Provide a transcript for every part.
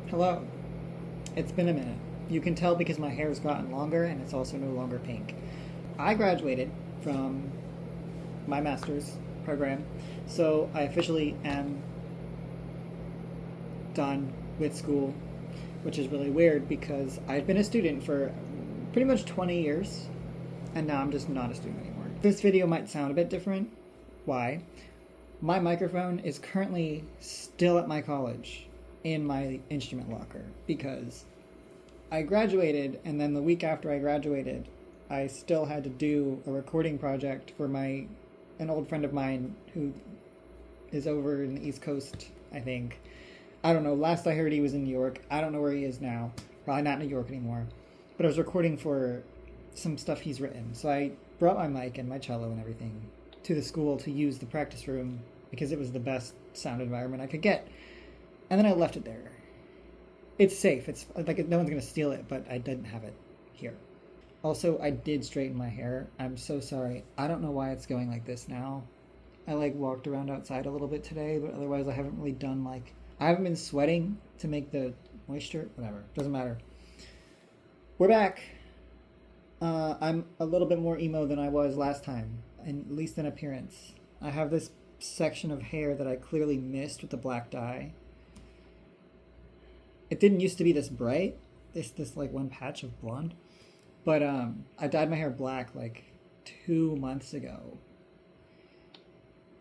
Hello. It's been a minute. You can tell because my hair's gotten longer and it's also no longer pink. I graduated from my master's program, so I officially am done with school, which is really weird because I've been a student for pretty much 20 years, and now I'm just not a student anymore. This video might sound a bit different. Why? My microphone is currently still at my college in my instrument locker because I graduated, and then the week after I graduated, I still had to do a recording project for an old friend of mine who is over in the East Coast, I think. I don't know. Last I heard, he was in New York. I don't know where he is now. Probably not in New York anymore. But I was recording for some stuff he's written. So I brought my mic and my cello and everything to the school to use the practice room because it was the best sound environment I could get. And then I left it there. It's safe. It's like no one's going to steal it, but I didn't have it here. Also, I did straighten my hair. I'm so sorry. I don't know why it's going like this now. I walked around outside a little bit today, but otherwise I haven't really done I haven't been sweating to make the moisture. Whatever. Doesn't matter. We're back. I'm a little bit more emo than I was last time, at least in appearance. I have this section of hair that I clearly missed with the black dye. It didn't used to be this bright. This one patch of blonde. But I dyed my hair black 2 months ago.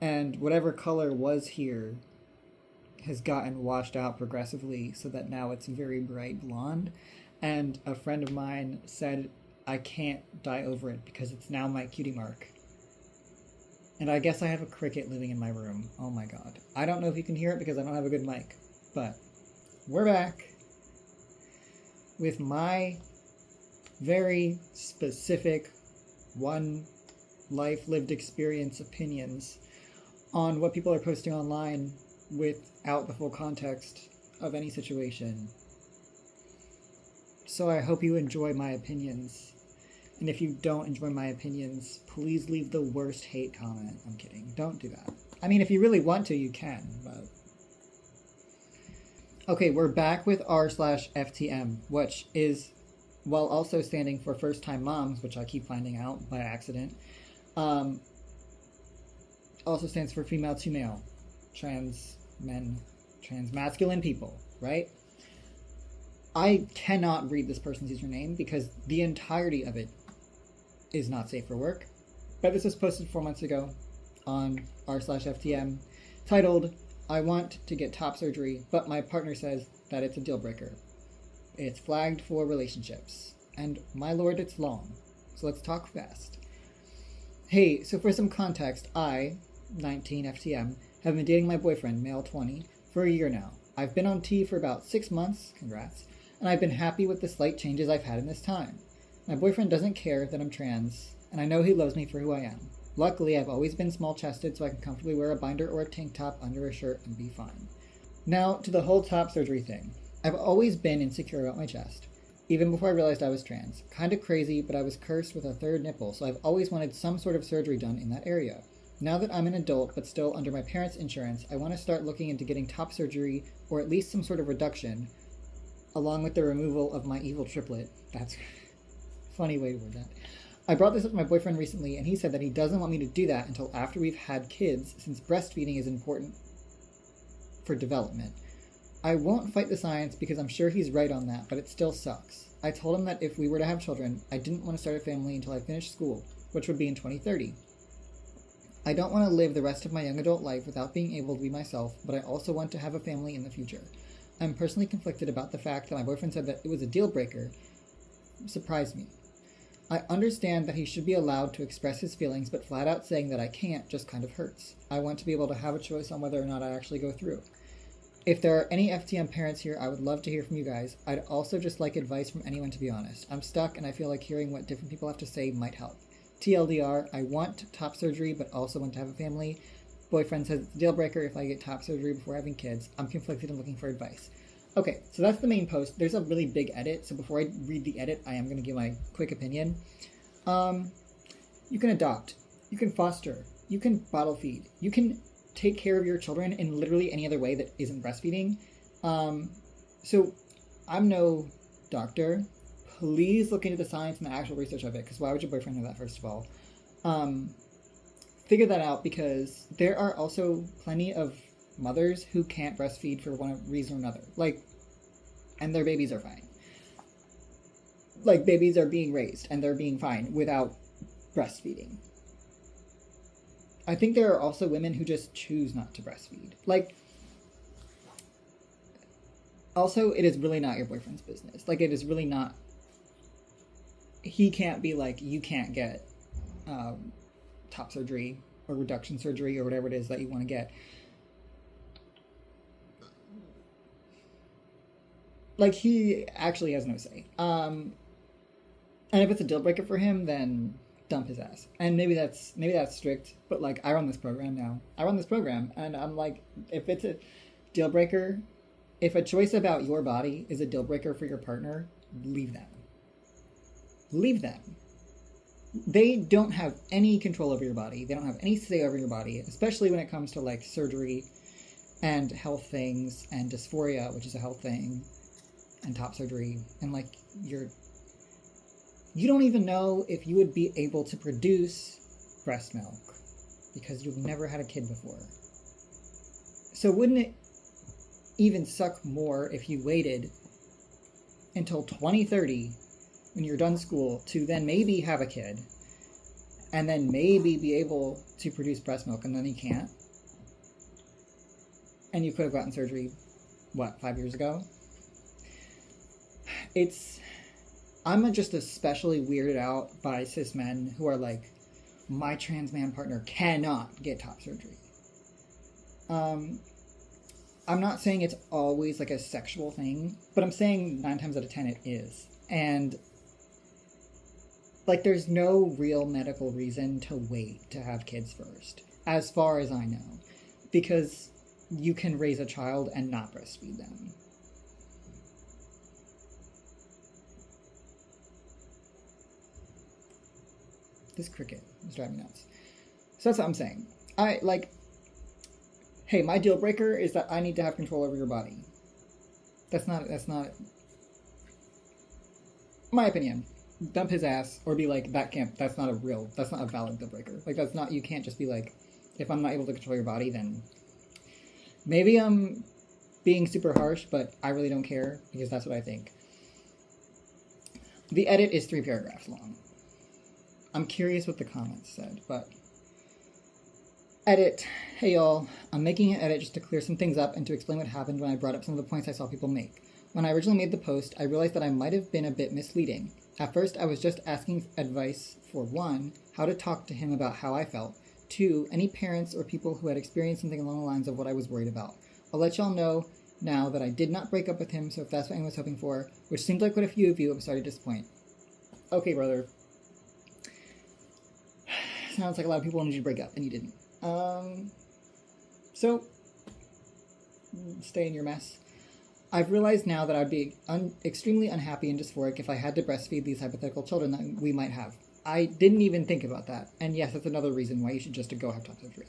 And whatever color was here has gotten washed out progressively so that now it's very bright blonde. And a friend of mine said I can't dye over it because it's now my cutie mark. And I guess I have a cricket living in my room. Oh my god. I don't know if you can hear it because I don't have a good mic. But we're back with my very specific one life lived experience opinions on what people are posting online without the full context of any situation. So I hope you enjoy my opinions. And if you don't enjoy my opinions, please leave the worst hate comment. I'm kidding. Don't do that. I mean, if you really want to, you can, but... Okay, we're back with r/FTM, which is, while also standing for first time moms, which I keep finding out by accident, also stands for female to male, trans men, trans masculine people, right? I cannot read this person's username because the entirety of it is not safe for work. But this was posted 4 months ago on r/FTM, titled, I want to get top surgery, but my partner says that it's a deal breaker. It's flagged for relationships. And my lord, it's long. So let's talk fast. Hey, so for some context, I, 19 FTM, have been dating my boyfriend, male 20, for a year now. I've been on T for about 6 months, congrats, and I've been happy with the slight changes I've had in this time. My boyfriend doesn't care that I'm trans, and I know he loves me for who I am. Luckily, I've always been small-chested, so I can comfortably wear a binder or a tank top under a shirt and be fine. Now, to the whole top surgery thing. I've always been insecure about my chest, even before I realized I was trans. Kinda crazy, but I was cursed with a third nipple, so I've always wanted some sort of surgery done in that area. Now that I'm an adult, but still under my parents' insurance, I want to start looking into getting top surgery, or at least some sort of reduction, along with the removal of my evil triplet. That's a funny way to word that. I brought this up to my boyfriend recently, and he said that he doesn't want me to do that until after we've had kids, since breastfeeding is important for development. I won't fight the science because I'm sure he's right on that, but it still sucks. I told him that if we were to have children, I didn't want to start a family until I finished school, which would be in 2030. I don't want to live the rest of my young adult life without being able to be myself, but I also want to have a family in the future. I'm personally conflicted about the fact that my boyfriend said that it was a deal breaker. Surprised me. I understand that he should be allowed to express his feelings, but flat out saying that I can't just kind of hurts. I want to be able to have a choice on whether or not I actually go through. If there are any FTM parents here, I would love to hear from you guys. I'd also just like advice from anyone, to be honest. I'm stuck, and I feel like hearing what different people have to say might help. TLDR, I want top surgery, but also want to have a family. Boyfriend says it's a deal breaker if I get top surgery before having kids. I'm conflicted and looking for advice. Okay, so that's the main post. There's a really big edit, so before I read the edit, I am going to give my quick opinion. You can adopt, you can foster, you can bottle feed, you can take care of your children in literally any other way that isn't breastfeeding. So I'm no doctor. Please look into the science and the actual research of it, because why would your boyfriend know that, first of all? Figure that out, because there are also plenty of mothers who can't breastfeed for one reason or another. Like, and their babies are fine. Like, babies are being raised and they're being fine without breastfeeding. I think there are also women who just choose not to breastfeed. Like, also, it is really not your boyfriend's business. Like, it is really not. He can't be like, you can't get top surgery or reduction surgery or whatever it is that you want to get. Like, he actually has no say. And if it's a deal breaker for him, then dump his ass. And maybe that's strict, but like, I run this program now. And I'm like, if it's a deal breaker, if a choice about your body is a deal breaker for your partner, leave them. Leave them. They don't have any control over your body. They don't have any say over your body, especially when it comes to like surgery and health things and dysphoria, which is a health thing, and top surgery. And like, you don't even know if you would be able to produce breast milk because you've never had a kid before. So wouldn't it even suck more if you waited until 2030 when you're done school to then maybe have a kid and then maybe be able to produce breast milk, and then you can't? And you could have gotten surgery, 5 years ago? I'm just especially weirded out by cis men who are like, my trans man partner cannot get top surgery. I'm not saying it's always like a sexual thing, but I'm saying 9 times out of 10 it is. And like, there's no real medical reason to wait to have kids first, as far as I know, because you can raise a child and not breastfeed them. This cricket is driving me nuts. So that's what I'm saying. Hey, my deal breaker is that I need to have control over your body. That's not my opinion. Dump his ass, or be like, that's not a valid deal breaker. Like, that's not, you can't just be like, if I'm not able to control your body, then maybe I'm being super harsh, but I really don't care, because that's what I think. The edit is 3 paragraphs long. I'm curious what the comments said, but edit. Hey y'all, I'm making an edit just to clear some things up and to explain what happened when I brought up some of the points I saw people make. When I originally made the post, I realized that I might have been a bit misleading. At first, I was just asking advice for 1, how to talk to him about how I felt, 2, any parents or people who had experienced something along the lines of what I was worried about. I'll let y'all know now that I did not break up with him, so if that's what anyone was hoping for, which seems like what a few of you, I'm sorry to disappoint. Okay, brother. Sounds like a lot of people wanted you to break up, and you didn't. So, stay in your mess. I've realized now that I'd be extremely unhappy and dysphoric if I had to breastfeed these hypothetical children that we might have. I didn't even think about that, and yes, that's another reason why you should just go have top surgery.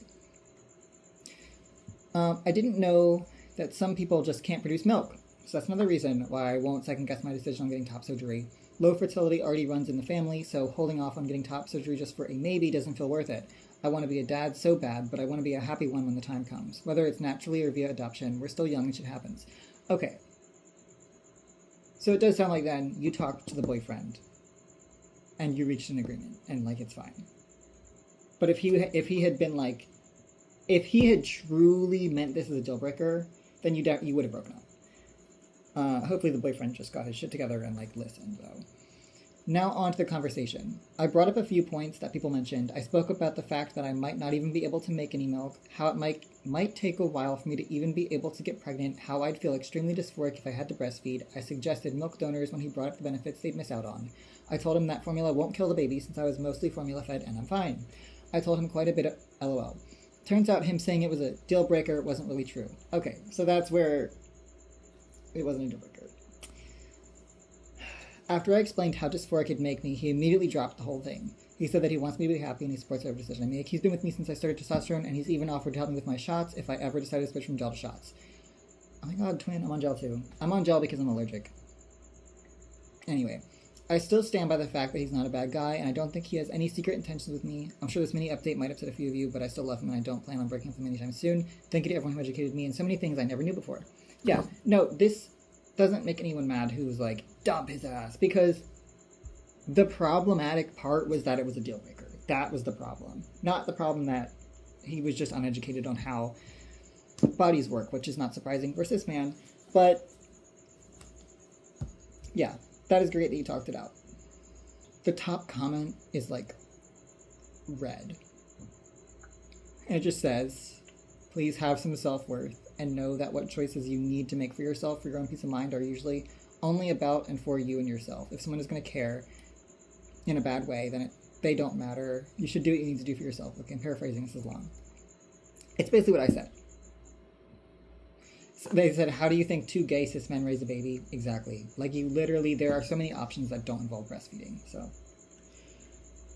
I didn't know that some people just can't produce milk, so that's another reason why I won't second guess my decision on getting top surgery. Low fertility already runs in the family, so holding off on getting top surgery just for a maybe doesn't feel worth it. I want to be a dad so bad, but I want to be a happy one when the time comes. Whether it's naturally or via adoption, we're still young and shit happens. Okay. So it does sound like then you talked to the boyfriend and you reached an agreement and like it's fine. But if he had been like, if he had truly meant this as a deal breaker, then you would have broken up. Hopefully the boyfriend just got his shit together and like listened though. Now on to the conversation. I brought up a few points that people mentioned. I spoke about the fact that I might not even be able to make any milk, how it might take a while for me to even be able to get pregnant, how I'd feel extremely dysphoric if I had to breastfeed. I suggested milk donors when he brought up the benefits they'd miss out on. I told him that formula won't kill the baby since I was mostly formula fed and I'm fine. I told him quite a bit of LOL. Turns out him saying it was a deal breaker wasn't really true. Okay, so that's where it wasn't a deal breaker. After I explained how dysphoric it'd make me, he immediately dropped the whole thing. He said that he wants me to be happy and he supports every decision I make. He's been with me since I started testosterone, and he's even offered to help me with my shots if I ever decide to switch from gel to shots. my god, twin, I'm on gel too. I'm on gel because I'm allergic. Anyway, I still stand by the fact that he's not a bad guy, and I don't think he has any secret intentions with me. I'm sure this mini update might upset a few of you, but I still love him and I don't plan on breaking up with him anytime soon. Thank you to everyone who educated me in so many things I never knew before. Yeah, no, this doesn't make anyone mad who's like, dump his ass, because the problematic part was that it was a deal breaker. That was the problem. Not the problem that he was just uneducated on how bodies work, which is not surprising for cis man, but yeah. That is great that you talked it out. The top comment is like red. And it just says, please have some self-worth and know that what choices you need to make for yourself for your own peace of mind are usually only about and for you and yourself. If someone is going to care in a bad way, then they don't matter. You should do what you need to do for yourself. Okay, I'm paraphrasing, this is long. It's basically what I said. They said, how do you think two gay cis men raise a baby? Exactly. Like, you literally, there are so many options that don't involve breastfeeding. So,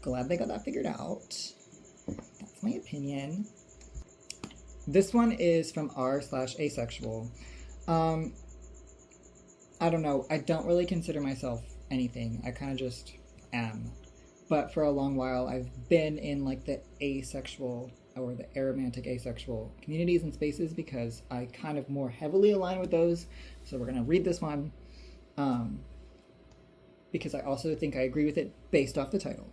glad they got that figured out. That's my opinion. This one is from r/asexual. I don't know. I don't really consider myself anything. I kind of just am. But for a long while, I've been in, like, the asexual or the aromantic asexual communities and spaces because I kind of more heavily align with those. So we're going to read this one because I also think I agree with it based off the title.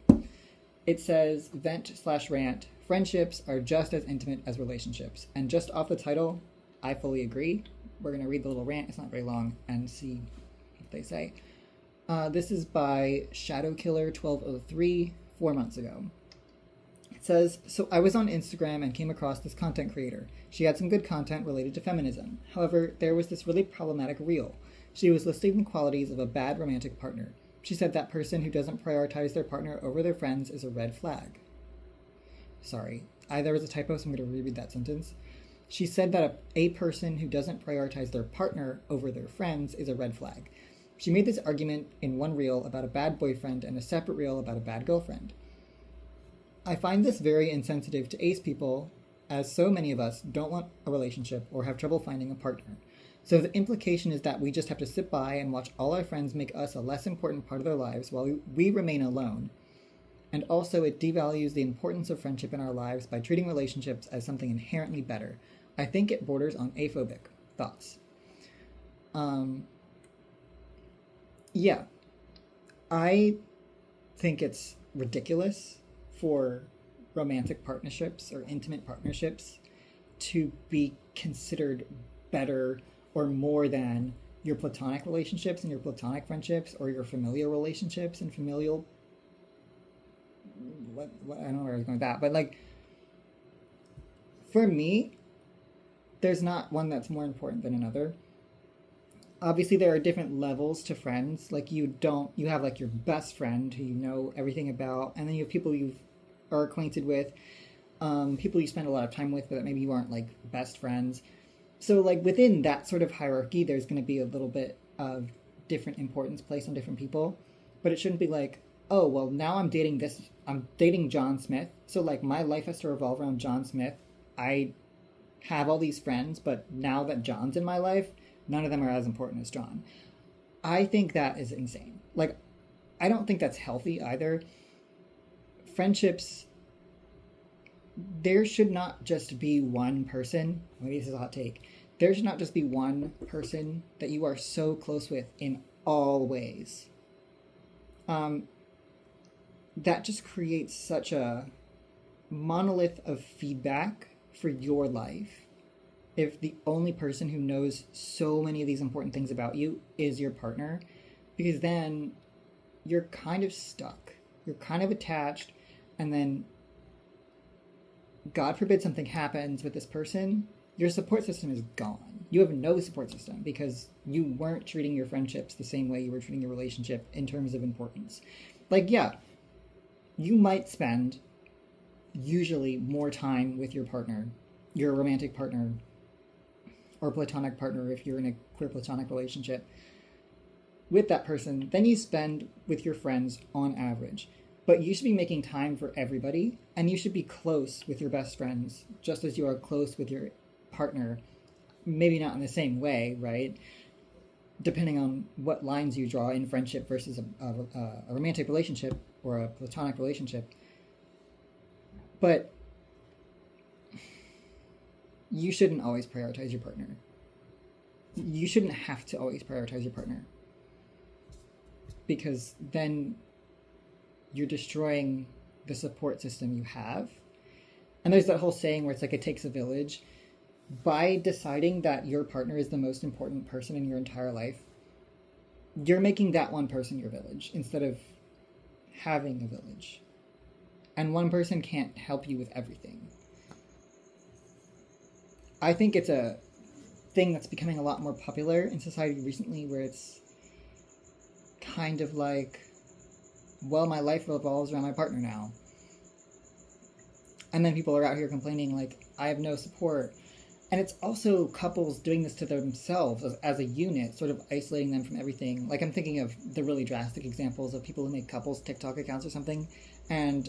It says, vent/rant, friendships are just as intimate as relationships. And just off the title, I fully agree. We're going to read the little rant, it's not very long, and see what they say. This is by Shadowkiller1203, 4 months ago. It says, so I was on Instagram and came across this content creator. She had some good content related to feminism. However, there was this really problematic reel. She was listing the qualities of a bad romantic partner. She said that person who doesn't prioritize their partner over their friends is a red flag. Sorry, there was a typo, so I'm going to reread that sentence. She said that a person who doesn't prioritize their partner over their friends is a red flag. She made this argument in one reel about a bad boyfriend and a separate reel about a bad girlfriend. I find this very insensitive to ace people, as so many of us don't want a relationship or have trouble finding a partner. So the implication is that we just have to sit by and watch all our friends make us a less important part of their lives while we remain alone. And also it devalues the importance of friendship in our lives by treating relationships as something inherently better. I think it borders on aphobic. Thoughts? Yeah. I think it's ridiculous for romantic partnerships or intimate partnerships to be considered better or more than your platonic relationships and your platonic friendships or your familial relationships and familial... I don't know where I was going with that, but like, for me, there's not one that's more important than another. Obviously, there are different levels to friends. Like, you have like your best friend who you know everything about, and then you have people you are acquainted with, people you spend a lot of time with, but maybe you aren't like best friends. So like within that sort of hierarchy, there's going to be a little bit of different importance placed on different people, but it shouldn't be like, oh, well, now I'm dating John Smith, so like my life has to revolve around John Smith. I have all these friends, but now that John's in my life, none of them are as important as John. I think that is insane. Like, I don't think that's healthy either. Friendships, there should not just be one person, maybe this is a hot take, there should not just be one person that you are so close with in all ways. That just creates such a monolith of feedback for your life if the only person who knows so many of these important things about you is your partner, because then you're kind of stuck. You're kind of attached, and then God forbid something happens with this person, your support system is gone. You have no support system because you weren't treating your friendships the same way you were treating your relationship in terms of importance. Like, yeah, you might spend usually more time with your partner, your romantic partner, or platonic partner if you're in a queer platonic relationship, with that person than you spend with your friends on average. But you should be making time for everybody, and you should be close with your best friends just as you are close with your partner. maybe not in the same way, right? Depending on what lines you draw in friendship versus a romantic relationship or a platonic relationship. But you shouldn't always prioritize your partner. You shouldn't have to always prioritize your partner, because then you're destroying the support system you have. And there's that whole saying where it's like it takes a village. By deciding that your partner is the most important person in your entire life, you're making that one person your village instead of having a village. And one person can't help you with everything. I think it's a thing that's becoming a lot more popular in society recently, where it's kind of like, well, my life revolves around my partner now. And then people are out here complaining like, I have no support. And it's also couples doing this to themselves as a unit, sort of isolating them from everything. Like, I'm thinking of the really drastic examples of people who make couples TikTok accounts or something, and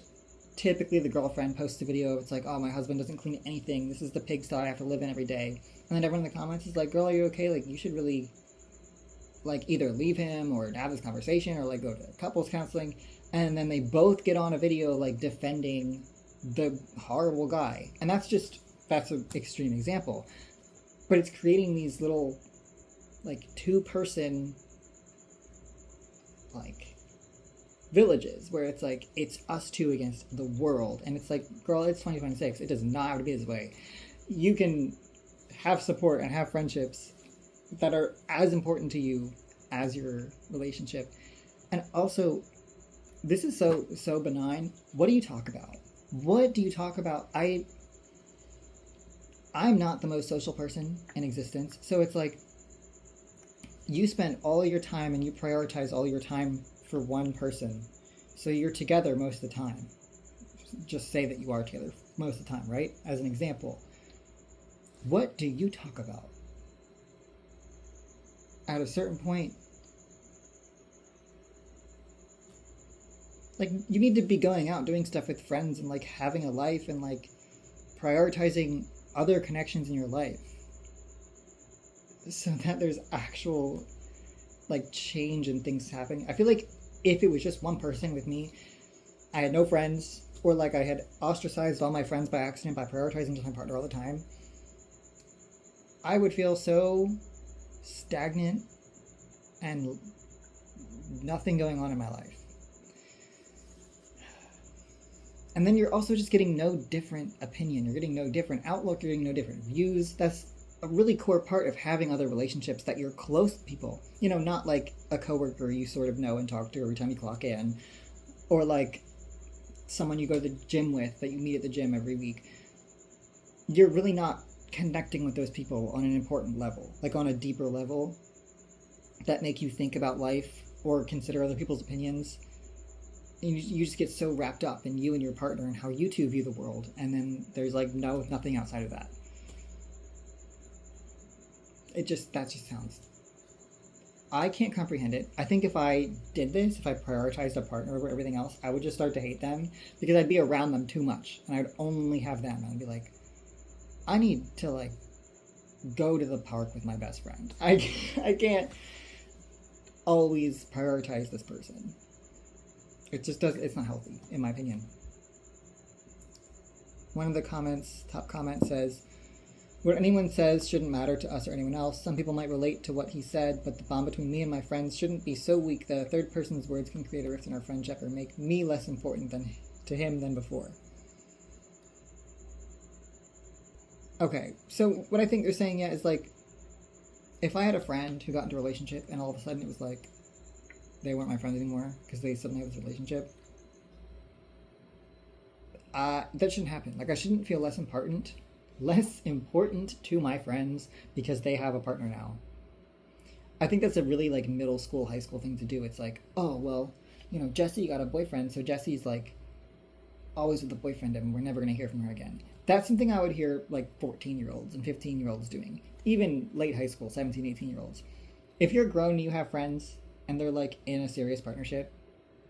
typically the girlfriend posts a video, it's like, oh, my husband doesn't clean anything, this is the pigsty I have to live in every day. And then everyone in the comments is like, girl, are you okay? Like, you should really, like, either leave him or have this conversation or, like, go to couples counseling. And then they both get on a video, like, defending the horrible guy. And that's an extreme example. But it's creating these little, like, two-person, like, villages where it's like, it's us two against the world. And it's like, girl, it's 2026. It does not have to be this way. You can have support and have friendships that are as important to you as your relationship. And also, this is so benign. What do you talk about? What do you talk about? I'm not the most social person in existence. So it's like, you spend all your time and you prioritize all your time for one person. So you're together most of the time. Just say that you are together most of the time, right? As an example. What do you talk about? At a certain point, like, you need to be going out doing stuff with friends and, like, having a life and, like, prioritizing other connections in your life so that there's actual, like, change and things happening. I feel like if it was just one person with me, I had no friends, or, like, I had ostracized all my friends by accident by prioritizing just my partner all the time, I would feel so stagnant and nothing going on in my life. And then you're also just getting no different opinion. You're getting no different outlook. You're getting no different views. That's a really core part of having other relationships, that you're close to people. You know, not like a coworker you sort of know and talk to every time you clock in. Or like someone you go to the gym with that you meet at the gym every week. You're really not connecting with those people on an important level. Like on a deeper level that make you think about life or consider other people's opinions. You just get so wrapped up in you and your partner and how you two view the world, and then there's like nothing outside of that. That just sounds, I can't comprehend it. I think if I did this, if I prioritized a partner over everything else, I would just start to hate them, because I'd be around them too much and I'd only have them, and I'd be like, I need to, like, go to the park with my best friend. I can't always prioritize this person. It's not healthy, in my opinion. One of the top comments says, what anyone says shouldn't matter to us or anyone else. Some people might relate to what he said, but the bond between me and my friends shouldn't be so weak that a third person's words can create a rift in our friendship or make me less important to him than before. Okay, so what I think they're saying is, like, if I had a friend who got into a relationship and all of a sudden it was like, they weren't my friends anymore because they suddenly have this relationship, that shouldn't happen. Like, I shouldn't feel less important to my friends because they have a partner now. I think that's a really, like, middle school, high school thing to do. It's like, oh, well, you know, Jessie got a boyfriend, so Jessie's, like, always with the boyfriend and we're never going to hear from her again. That's something I would hear, like, 14-year-olds and 15-year-olds doing. Even late high school, 17, 18-year-olds. If you're grown and you have friends and they're, like, in a serious partnership,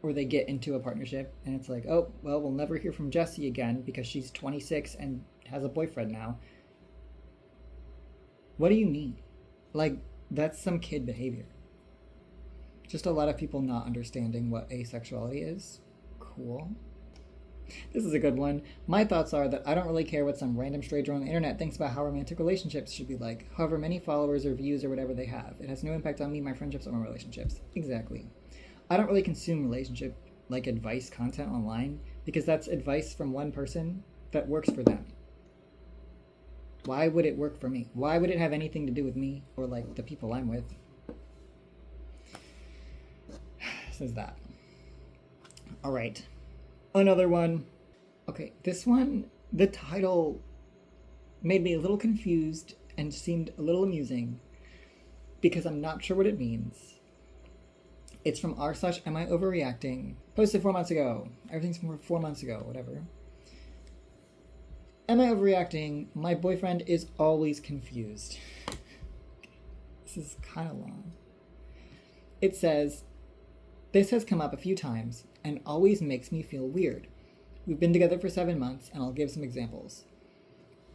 or they get into a partnership and it's like, oh, well, we'll never hear from Jessie again because she's 26 and has a boyfriend now. What do you mean? Like, that's some kid behavior. Just a lot of people not understanding what asexuality is. Cool. This is a good one. My thoughts are that I don't really care what some random stranger on the internet thinks about how romantic relationships should be like. However many followers or views or whatever they have, it has no impact on me, my friendships, or my relationships. Exactly. I don't really consume relationship, like, advice content online, because that's advice from one person that works for them. Why would it work for me? Why would it have anything to do with me or, like, the people I'm with? Says that. All right. Another one. Okay, this one, the title made me a little confused and seemed a little amusing because I'm not sure what it means. It's from r/am I overreacting? Posted 4 months ago. Everything's from 4 months ago, whatever. Am I overreacting? My boyfriend is always confused. This is kind of long. It says, this has come up a few times and always makes me feel weird. We've been together for 7 months, and I'll give some examples.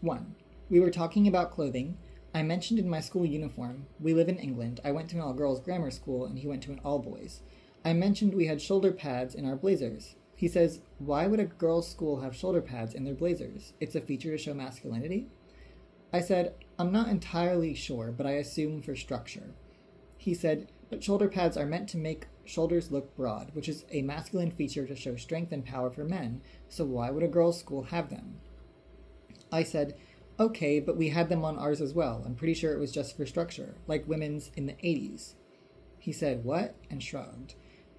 1. We were talking about clothing. I mentioned in my school uniform. We live in England. I went to an all-girls grammar school, and he went to an all-boys. I mentioned we had shoulder pads in our blazers. He says, why would a girls' school have shoulder pads in their blazers? It's a feature to show masculinity? I said, I'm not entirely sure, but I assume for structure. He said, but shoulder pads are meant to make shoulders look broad, which is a masculine feature to show strength and power for men, so why would a girls' school have them? I said, okay, but we had them on ours as well. I'm pretty sure it was just for structure, like women's in the 80s. He said, what? And shrugged.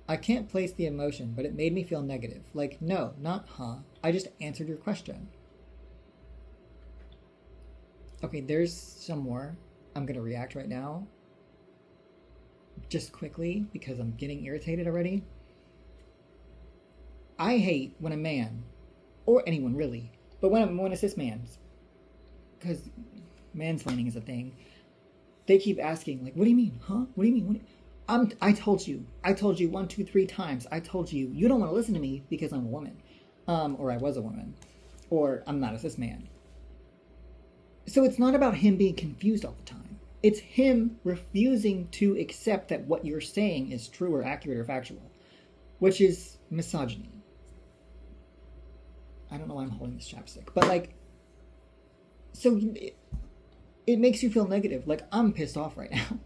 I can't place the emotion, but it made me feel negative. Like, no, not huh. I just answered your question. Okay, there's some more. I'm going to react right now. Just quickly, because I'm getting irritated already. I hate when a man, or anyone really, but when a cis man, because mansplaining is a thing, they keep asking, like, what do you mean? Huh? What do you mean? I told you 1, 2, 3 times. I told you, you don't want to listen to me because I'm a woman. Or I was a woman. Or I'm not a cis man. So it's not about him being confused all the time. It's him refusing to accept that what you're saying is true or accurate or factual. Which is misogyny. I don't know why I'm holding this chapstick. But, like, so it makes you feel negative. Like, I'm pissed off right now.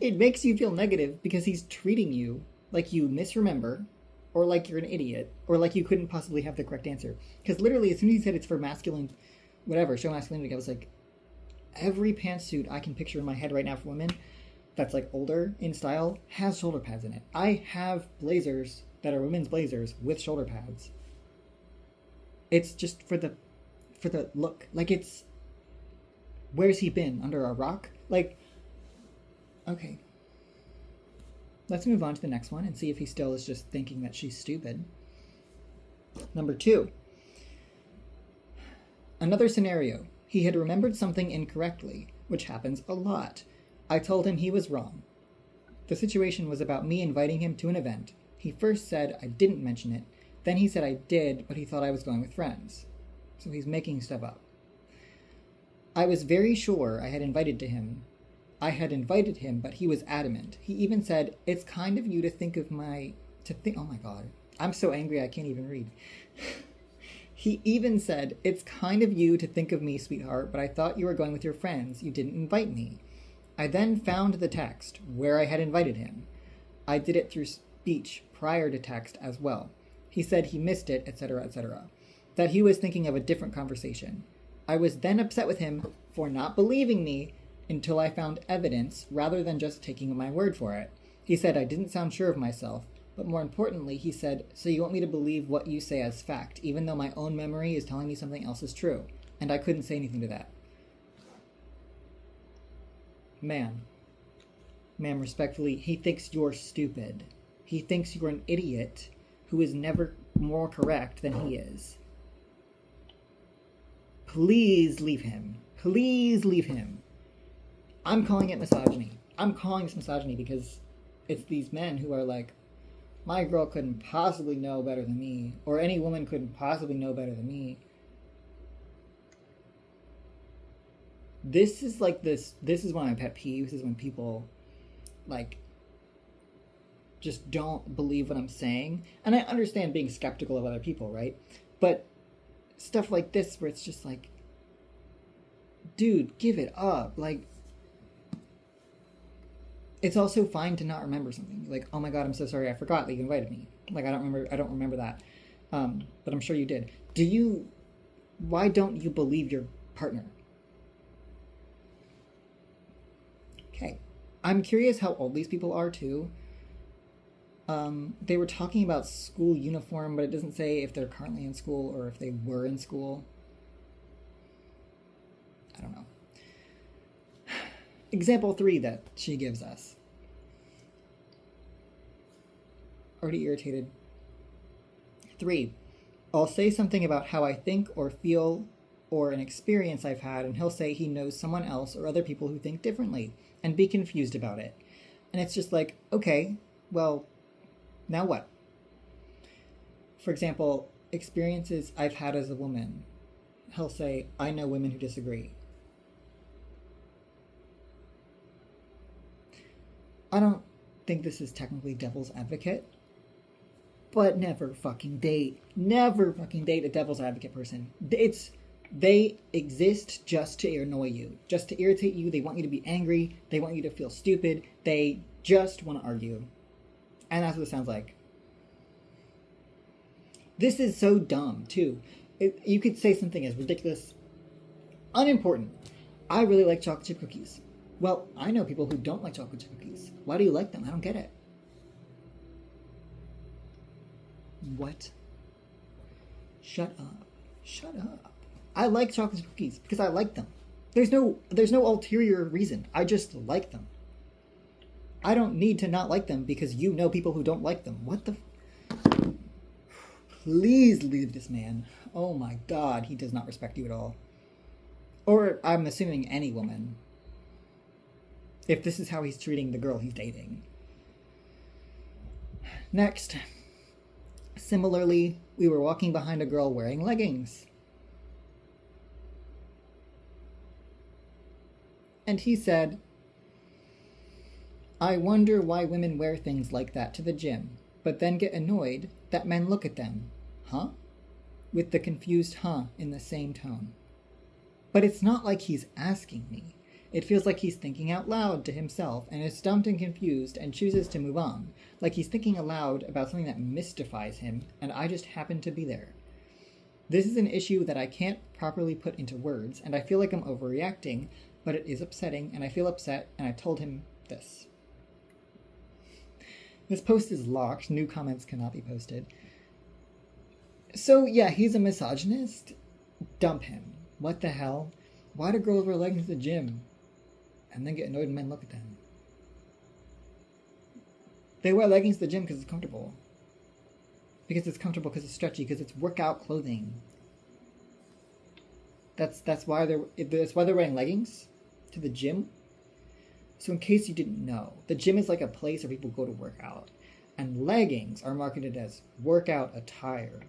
It makes you feel negative because he's treating you like you misremember, or like you're an idiot, or like you couldn't possibly have the correct answer. Because literally, as soon as he said it's for masculine, whatever, show masculinity, I was like, every pantsuit I can picture in my head right now for women that's, like, older in style has shoulder pads in it. I have blazers that are women's blazers with shoulder pads. It's just for the look. Like, it's, where's he been? Under a rock? Like, okay. Let's move on to the next one and see if he still is just thinking that she's stupid. Number 2. Another scenario. He had remembered something incorrectly, which happens a lot. I told him he was wrong. The situation was about me inviting him to an event. He first said I didn't mention it. Then he said I did, but he thought I was going with friends. So he's making stuff up. I was very sure I had invited him, but he was adamant. He even said, it's kind of you to think of oh my god. I'm so angry I can't even read. He even said, it's kind of you to think of me, sweetheart, but I thought you were going with your friends. You didn't invite me. I then found the text where I had invited him. I did it through speech prior to text as well. He said he missed it, etc., etc. That he was thinking of a different conversation. I was then upset with him for not believing me until I found evidence rather than just taking my word for it. He said I didn't sound sure of myself, but more importantly, he said, so you want me to believe what you say as fact, even though my own memory is telling me something else is true. And I couldn't say anything to that. Ma'am, respectfully, he thinks you're stupid. He thinks you're an idiot who is never more correct than he is. Please leave him. Please leave him. I'm calling it misogyny. I'm calling this misogyny because it's these men who are like, my girl couldn't possibly know better than me, or any woman couldn't possibly know better than me. This is like this is one of my pet peeves, is when people like just don't believe what I'm saying. And I understand being skeptical of other people, right? But stuff like this where it's just like, dude, give it up. Like, it's also fine to not remember something. Like, oh my god, I'm so sorry, I forgot that you invited me. Like, I don't remember that. But I'm sure you did. Why don't you believe your partner? Okay. I'm curious how old these people are too. They were talking about school uniform, but it doesn't say if they're currently in school or if they were in school. I don't know. Example 3 that she gives us. Already irritated. 3. I'll say something about how I think or feel or an experience I've had, and he'll say he knows someone else or other people who think differently and be confused about it. And it's just like, okay, well, now what? For example, experiences I've had as a woman. He'll say, I know women who disagree. I don't think this is technically devil's advocate, but never fucking date a devil's advocate person. They exist just to annoy you, just to irritate you. They want you to be angry. They want you to feel stupid. They just want to argue. And that's what it sounds like. This is so dumb, too. You could say something as ridiculous, unimportant. I really like chocolate chip cookies. Well, I know people who don't like chocolate chip cookies. Why do you like them? I don't get it. What? Shut up. Shut up. I like chocolate chip cookies because I like them. There's no ulterior reason. I just like them. I don't need to not like them because you know people who don't like them. What the... Please leave this man. Oh my god, he does not respect you at all. Or, I'm assuming any woman. If this is how he's treating the girl he's dating. Next. Similarly, we were walking behind a girl wearing leggings. And he said, I wonder why women wear things like that to the gym, but then get annoyed that men look at them. Huh? With the confused huh in the same tone. But it's not like he's asking me. It feels like he's thinking out loud to himself and is stumped and confused and chooses to move on. Like he's thinking aloud about something that mystifies him, and I just happen to be there. This is an issue that I can't properly put into words, and I feel like I'm overreacting, but it is upsetting, and I feel upset, and I told him this. This post is locked. New comments cannot be posted. So, yeah, he's a misogynist. Dump him. What the hell? Why do girls wear leggings to the gym and then get annoyed when men look at them? They wear leggings to the gym because it's comfortable. Because it's comfortable, because it's stretchy, because it's workout clothing. That's why they're wearing leggings to the gym. So in case you didn't know, the gym is like a place where people go to work out. And leggings are marketed as workout attire.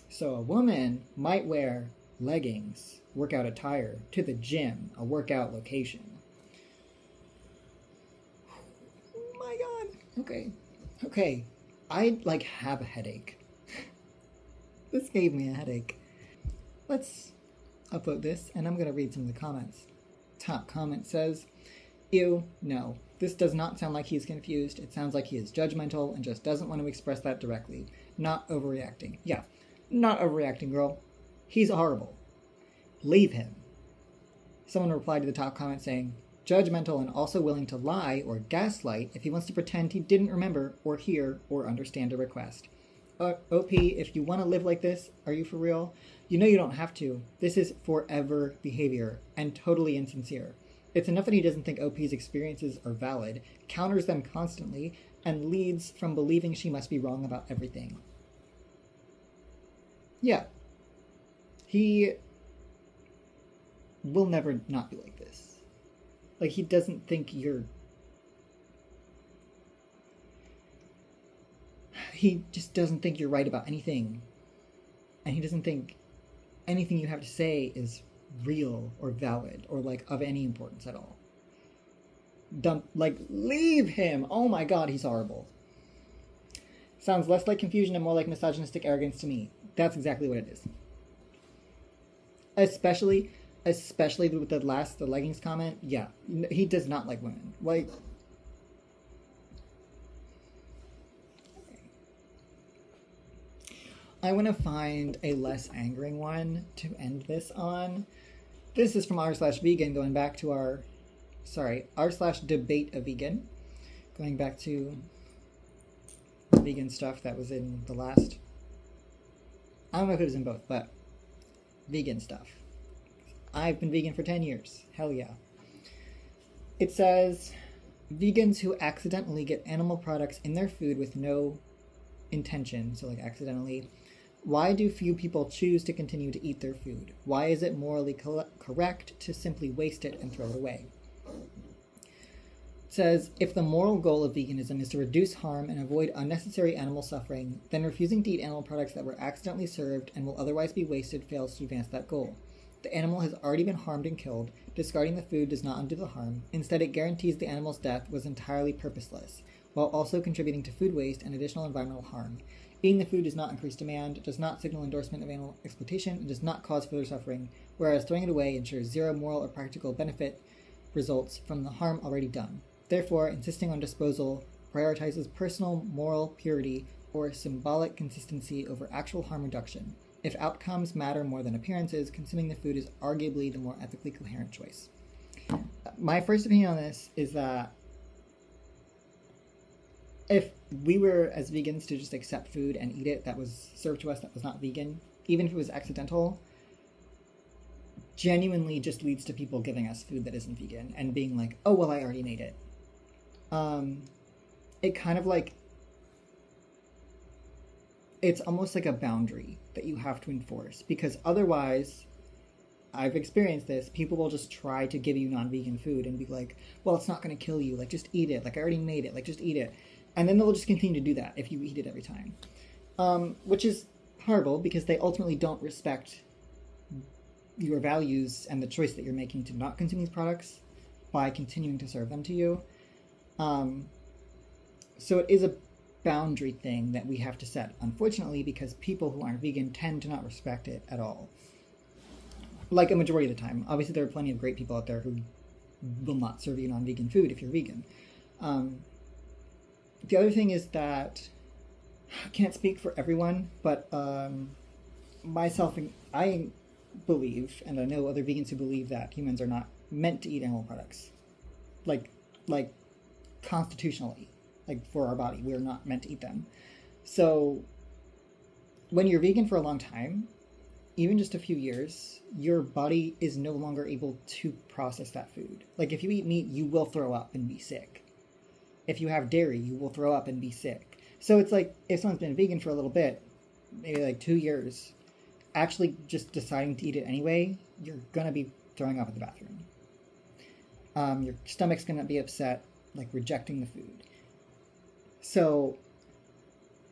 So a woman might wear leggings, workout attire, to the gym, a workout location. Oh my god. Okay. I, have a headache. This gave me a headache. Let's upload this, and I'm going to read some of the comments. Top comment says, ew, no. This does not sound like he's confused. It sounds like he is judgmental and just doesn't want to express that directly. Not overreacting. Yeah, not overreacting, girl. He's horrible. Leave him. Someone replied to the top comment saying, judgmental and also willing to lie or gaslight if he wants to pretend he didn't remember or hear or understand a request. OP, if you want to live like this, are you for real? You know you don't have to. This is forever behavior and totally insincere. It's enough that he doesn't think OP's experiences are valid, counters them constantly, and leads from believing she must be wrong about everything. Yeah. He will never not be like this. Like, he doesn't think you're... He just doesn't think you're right about anything. And he doesn't think anything you have to say is real or valid or like of any importance at all. Leave him. Oh my god, he's horrible. Sounds less like confusion and more like misogynistic arrogance to me. That's exactly what it is. Especially with the leggings comment. Yeah, he does not like women. Like, I want to find a less angering one to end this on. This is from r/vegan, going back to r/debate a vegan, going back to vegan stuff that was in the last. I don't know if it was in both, but vegan stuff. I've been vegan for 10 years. Hell yeah. It says, vegans who accidentally get animal products in their food with no intention, so like accidentally, why do few people choose to continue to eat their food? Why is it morally correct to simply waste it and throw it away? It says, if the moral goal of veganism is to reduce harm and avoid unnecessary animal suffering, then refusing to eat animal products that were accidentally served and will otherwise be wasted fails to advance that goal. The animal has already been harmed and killed. Discarding the food does not undo the harm. Instead, it guarantees the animal's death was entirely purposeless, while also contributing to food waste and additional environmental harm. Eating the food does not increase demand, does not signal endorsement of animal exploitation, and does not cause further suffering, whereas throwing it away ensures zero moral or practical benefit results from the harm already done. Therefore, insisting on disposal prioritizes personal moral purity or symbolic consistency over actual harm reduction. If outcomes matter more than appearances, consuming the food is arguably the more ethically coherent choice. My first opinion on this is that if we were, as vegans, to just accept food and eat it that was served to us that was not vegan, even if it was accidental, genuinely just leads to people giving us food that isn't vegan and being like, oh, well, I already made it. It kind of like, it's almost like a boundary that you have to enforce, because otherwise, I've experienced this, people will just try to give you non-vegan food and be like, well, it's not going to kill you, like, just eat it, like, I already made it, like, just eat it. And then they'll just continue to do that if you eat it every time. Which is horrible, because they ultimately don't respect your values and the choice that you're making to not consume these products by continuing to serve them to you. So it is a boundary thing that we have to set, unfortunately, because people who aren't vegan tend to not respect it at all. Like a majority of the time. Obviously, there are plenty of great people out there who will not serve you non-vegan food if you're vegan. The other thing is that, I can't speak for everyone, but I believe, and I know other vegans who believe, that humans are not meant to eat animal products. Like constitutionally, like for our body, we're not meant to eat them. So when you're vegan for a long time, even just a few years, your body is no longer able to process that food. Like if you eat meat, you will throw up and be sick. If you have dairy, you will throw up and be sick. So it's like, if someone's been vegan for a little bit, maybe like 2 years, actually just deciding to eat it anyway, you're going to be throwing up in the bathroom. Your stomach's going to be upset, like rejecting the food. So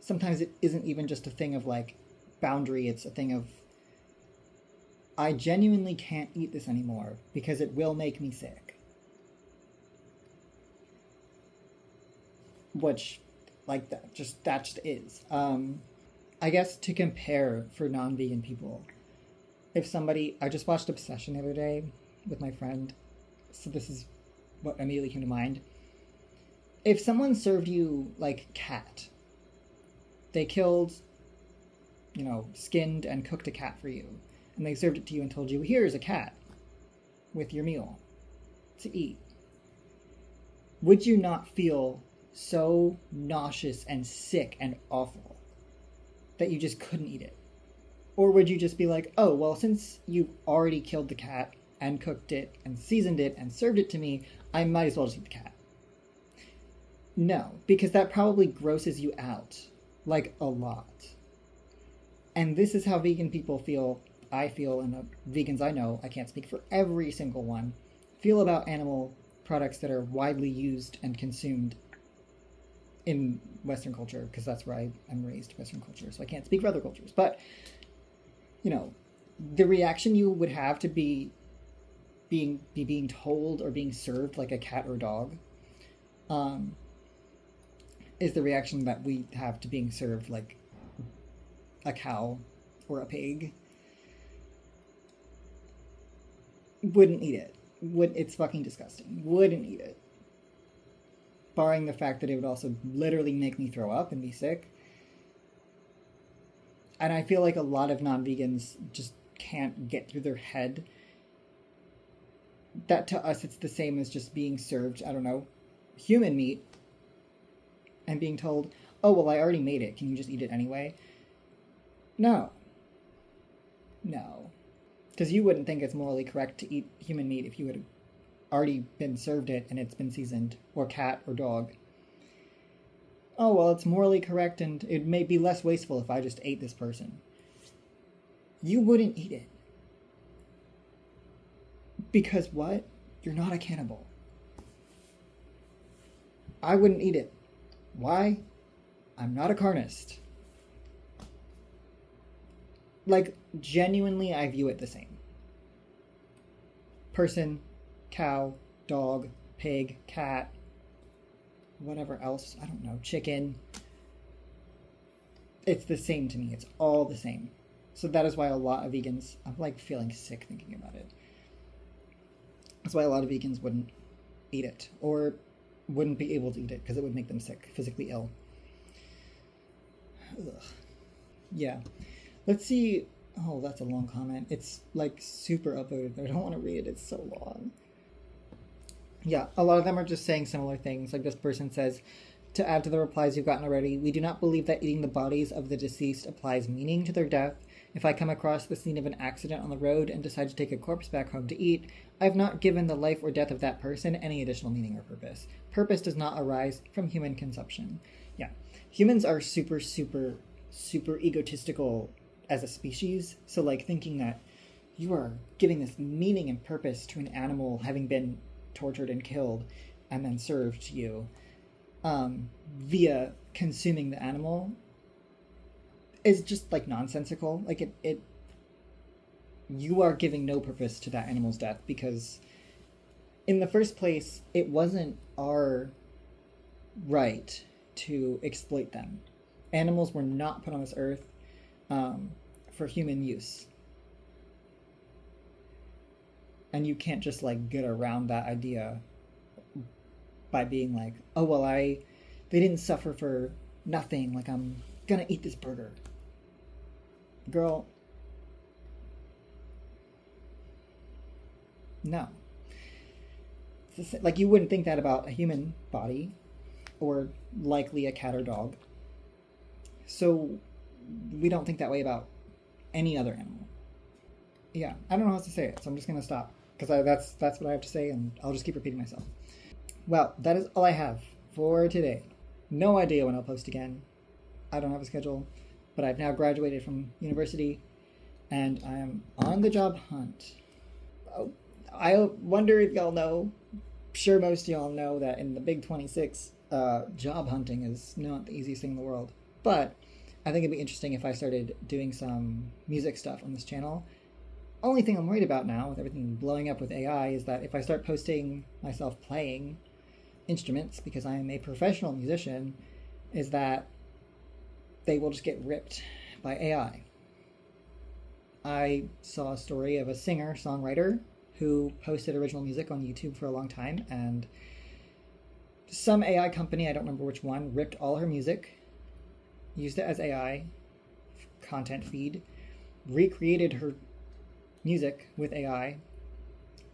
sometimes it isn't even just a thing of like boundary, it's a thing of, I genuinely can't eat this anymore because it will make me sick. Which, like, that just is. I guess to compare for non-vegan people, if somebody, I just watched Obsession the other day with my friend, so this is what immediately came to mind. If someone served you, like, cat, they killed, skinned and cooked a cat for you, and they served it to you and told you, here's a cat with your meal to eat, would you not feel so nauseous and sick and awful that you just couldn't eat it? Or would you just be like, oh, well, since you already killed the cat and cooked it and seasoned it and served it to me, I might as well just eat the cat? No, because that probably grosses you out, like, a lot. And this is how vegan people feel, I feel, and vegans I know, I can't speak for every single one, feel about animal products that are widely used and consumed in Western culture, because that's where I am raised, Western culture, so I can't speak for other cultures. But, the reaction you would have to being told or being served like a cat or dog, is the reaction that we have to being served like a cow or a pig. Wouldn't eat it. It's fucking disgusting. Wouldn't eat it. Barring the fact that it would also literally make me throw up and be sick. And I feel like a lot of non-vegans just can't get through their head that to us it's the same as just being served, I don't know, human meat and being told, oh, well, I already made it. Can you just eat it anyway? No. Because you wouldn't think it's morally correct to eat human meat if you had already been served it and it's been seasoned, or cat or dog. Oh, well, it's morally correct and it may be less wasteful if I just ate this person. You wouldn't eat it. Because what? You're not a cannibal. I wouldn't eat it. Why? I'm not a carnist. Like, genuinely, I view it the same. Person, cow, dog, pig, cat, whatever else, I don't know, chicken. It's the same to me. It's all the same. So that is why a lot of vegans, I'm like feeling sick thinking about it. That's why a lot of vegans wouldn't eat it, or wouldn't be able to eat it because it would make them sick, physically ill. Ugh. Yeah. Let's see. Oh, that's a long comment. It's like super upvoted. I don't want to read it. It's so long. Yeah, a lot of them are just saying similar things. Like this person says, to add to the replies you've gotten already, we do not believe that eating the bodies of the deceased applies meaning to their death. If I come across the scene of an accident on the road and decide to take a corpse back home to eat, I have not given the life or death of that person any additional meaning or purpose. Purpose does not arise from human consumption. Yeah, humans are super, super, super egotistical as a species. So like thinking that you are giving this meaning and purpose to an animal having been tortured and killed and then served to you via consuming the animal is just like nonsensical. Like it you are giving no purpose to that animal's death, because in the first place it wasn't our right to exploit them. Animals were not put on this earth for human use. And you can't just like get around that idea by being like, oh, well, they didn't suffer for nothing. Like, I'm gonna eat this burger. Girl. No. Like, you wouldn't think that about a human body, or likely a cat or dog. So we don't think that way about any other animal. Yeah, I don't know how else to say it, so I'm just gonna stop, because that's what I have to say, and I'll just keep repeating myself. Well, that is all I have for today. No idea when I'll post again. I don't have a schedule, but I've now graduated from university, and I am on the job hunt. Oh, I wonder if y'all know, sure most of y'all know that in the Big 26, job hunting is not the easiest thing in the world. But I think it'd be interesting if I started doing some music stuff on this channel. Only thing I'm worried about now, with everything blowing up with AI, is that if I start posting myself playing instruments, because I am a professional musician, is that they will just get ripped by AI. I saw a story of a singer-songwriter who posted original music on YouTube for a long time, and some AI company, I don't remember which one, ripped all her music, used it as AI content feed, recreated her music with AI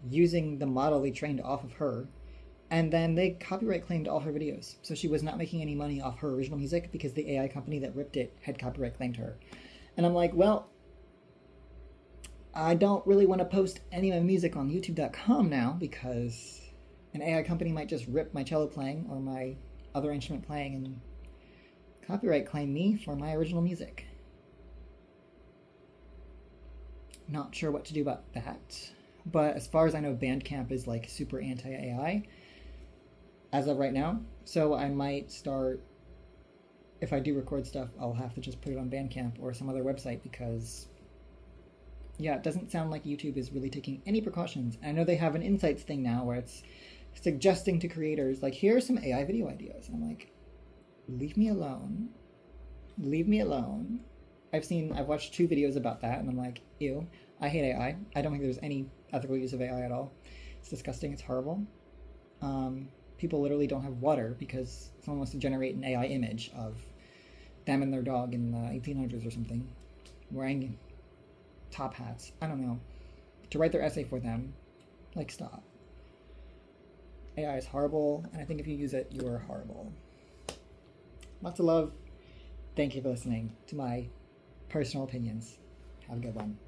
using the model they trained off of her, and then they copyright claimed all her videos. So she was not making any money off her original music because the AI company that ripped it had copyright claimed her. And I'm like, well, I don't really want to post any of my music on YouTube.com now, because an AI company might just rip my cello playing or my other instrument playing and copyright claim me for my original music. Not sure what to do about that. But as far as I know, Bandcamp is like super anti-AI as of right now. So I might start, if I do record stuff, I'll have to just put it on Bandcamp or some other website, because Yeah, it doesn't sound like YouTube is really taking any precautions. I know they have an insights thing now where it's suggesting to creators, like, here are some AI video ideas. And I'm like, leave me alone. Leave me alone. I've watched 2 videos about that, and I'm like, ew, I hate AI. I don't think there's any ethical use of AI at all. It's disgusting. It's horrible. People literally don't have water because someone wants to generate an AI image of them and their dog in the 1800s or something, wearing top hats. I don't know. To write their essay for them, like, stop. AI is horrible, and I think if you use it, you are horrible. Lots of love. Thank you for listening to my personal opinions. Have a good one.